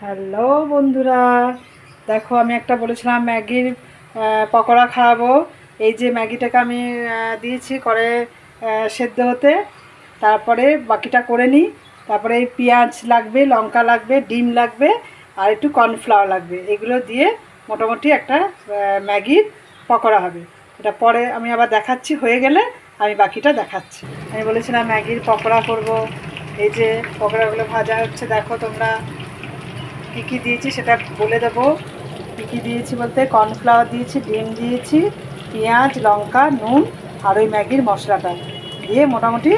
Hello বন্ধুরা, দেখো আমি একটা বলেছিলাম ম্যাগির পকোড়া খাওয়াবো। এই যে ম্যাগিটাকে আমি দিয়েছি করে সেদ্ধ হতে, তারপরে বাকিটা করে নিই। তারপরে এই পেঁয়াজ লাগবে, লঙ্কা লাগবে, ডিম লাগবে আর একটু কর্নফ্লাওয়ার লাগবে। এগুলো দিয়ে মোটামুটি একটা ম্যাগির পকোড়া হবে। এটা পরে আমি আবার দেখাচ্ছি, হয়ে গেলে আমি বাকিটা দেখাচ্ছি। আমি বলেছিলাম ম্যাগির পকোড়া করব। এই যে পকোড়াগুলো ভাজা হচ্ছে, দেখো তোমরা। কী কী দিয়েছি সেটা বলে দেবো। কী কী দিয়েছি বলতে, কর্নফ্লাওয়ার দিয়েছি, ডিম দিয়েছি, পেঁয়াজ, লঙ্কা, নুন আর ওই ম্যাগির মশলাটা দিয়ে মোটামুটি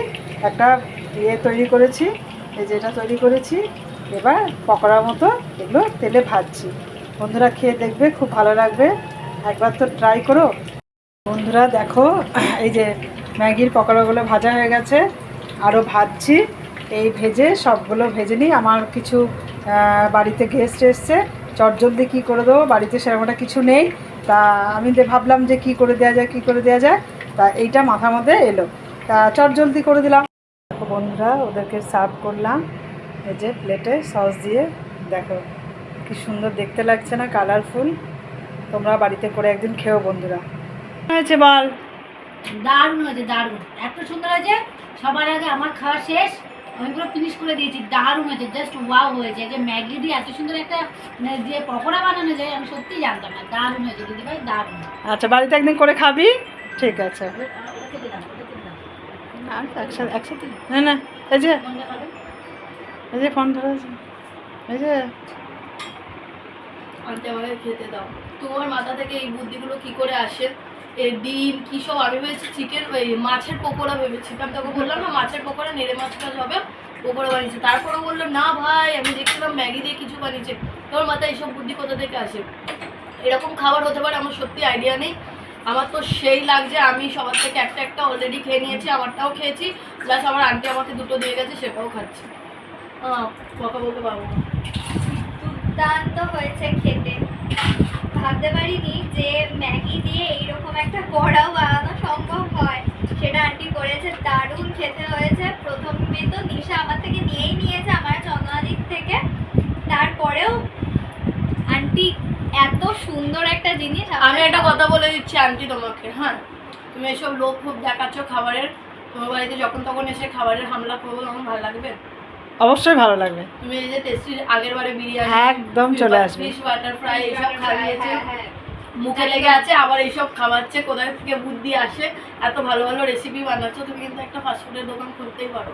একটা তৈরি করেছি। এই যে এটা তৈরি করেছি। এবার পকোড়ার মতো এগুলো তেলে ভাজছি। বন্ধুরা খেয়ে দেখবে, খুব ভালো লাগবে। একবার তো ট্রাই করো বন্ধুরা। দেখো এই যে ম্যাগির পকোড়াগুলো ভাজা হয়ে গেছে, আরও ভাজছি। এই ভেজে সবগুলো ভেজে নিই। আমার কিছু বাড়িতে গেস্ট এসছে, চটজলদি কী করে দেবো, বাড়িতে সেরকমটা কিছু নেই। তা আমি ভাবলাম যে কী করে দেওয়া যায়। তা এইটা মাথার মধ্যে এলো, তা চটজলদি করে দিলাম। দেখো বন্ধুরা, ওদেরকে সার্ভ করলাম এই যে প্লেটে সস দিয়ে। দেখো কি সুন্দর দেখতে লাগছে না, কালারফুল। তোমরা বাড়িতে করে একদিন খেও বন্ধুরা। হয়েছে বল? দারুণ হয়েছে, দারুণ, এত সুন্দর হয়েছে। সবার আগে আমার খাওয়া শেষ, আমি পুরো ফিনিশ করে দিয়েছি। দারুণ হয়েছে, জাস্ট ওয়াও হয়েছে। যে ম্যাগি দিয়ে এত সুন্দর একটা যে পকোড়া বানানো যায় আমি সত্যিই জানতাম না। দারুণ হয়েছে দিদিভাই, দারুণ। আচ্ছা, বাড়িতে একদিন করে খাবি, ঠিক আছে। একসাথে একসাথে না না, এই যে ফোন ধরে আছে, এই যে আনতে আমাকে খেতে দাও। তোমার মাথা থেকে এই বুদ্ধিগুলো কি করে আসে? এই ডিম কি সব, আমি ভেবেছি চিকেন ওই মাছের পকোড়া ভেবেছিলাম। তোকে বললাম না মাছের পকোড়া, নেড়ে মাছ টাছ হবে, পকোড়া বানিয়েছে। তারপরে বললো না ভাই, আমি দেখছিলাম ম্যাগি দিয়ে কিছু বানিয়েছে। তোমার মাথায় এইসব বুদ্ধি কোথা থেকে আসে? এরকম খাবার হতে পারে আমার সত্যি আইডিয়া নেই। আমার তো সেই লাগছে, আমি সবার থেকে একটা একটা অলরেডি খেয়ে নিয়েছি, আমারটাও খেয়েছি, প্লাস আমার আন্টি আমাকে দুটো দিয়ে গেছে, সেটাও খাচ্ছি। কথা বলতে পারবো না। দুর্দান্ত হয়েছে খেতে। ভাবতে পারিনি যে ম্যাগি দিয়ে এইরকম একটা বড়াও বানানো সম্ভব হয়। সেটা আন্টি করেছে, দারুণ খেতে হয়েছে। প্রথমে তো নিশা আমার থেকে নিয়েই নিয়েছে, আমার চন্দ্রাদিক থেকে। তারপরেও আন্টি এত সুন্দর একটা জিনিস। আমি একটা কথা বলে দিচ্ছি আন্টি তোমাকে, হ্যাঁ, তুমি এসব লোক খুব দেখাচ্ছ খাবারের। তোমার বাড়িতে যখন তখন এসে খাবারের হামলা করবো, তখন ভালো লাগবে? অবশ্যই ভালো লাগবে। তুমি এই যে টেস্টি আগের বারে বিরিয়ানি একদম চলে আসবে, ফিশ বাটার ফ্রাই এইসব খাইয়েছে, মুখে লেগে আছে, আবার এইসব খাওয়াচ্ছে। কোথায় থেকে বুদ্ধি আসে? এত ভালো ভালো রেসিপি বানাচ্ছ, তুমি কিন্তু একটা ফাস্টফুডের দোকান খুলতেই পারো।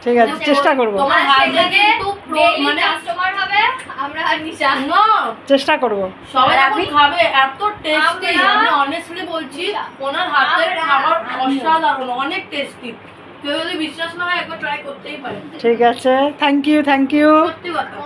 ঠিক আছে, চেষ্টা করবো, তোমার হাতে কিন্তু মানে কাস্টমার হবে আমরা আর নিশা। না, চেষ্টা করবো। সবাই এখন খাবে, এত টেস্টি। আমি অনেস্টলি বলছি, ওনার হাতের খাবার অসাধারণ, অনেক টেস্টি। কেউ যদি বিশ্বাস না হয় একবার ট্রাই করতেই পারে। ঠিক আছে, থ্যাংক ইউ। সত্যি কথা।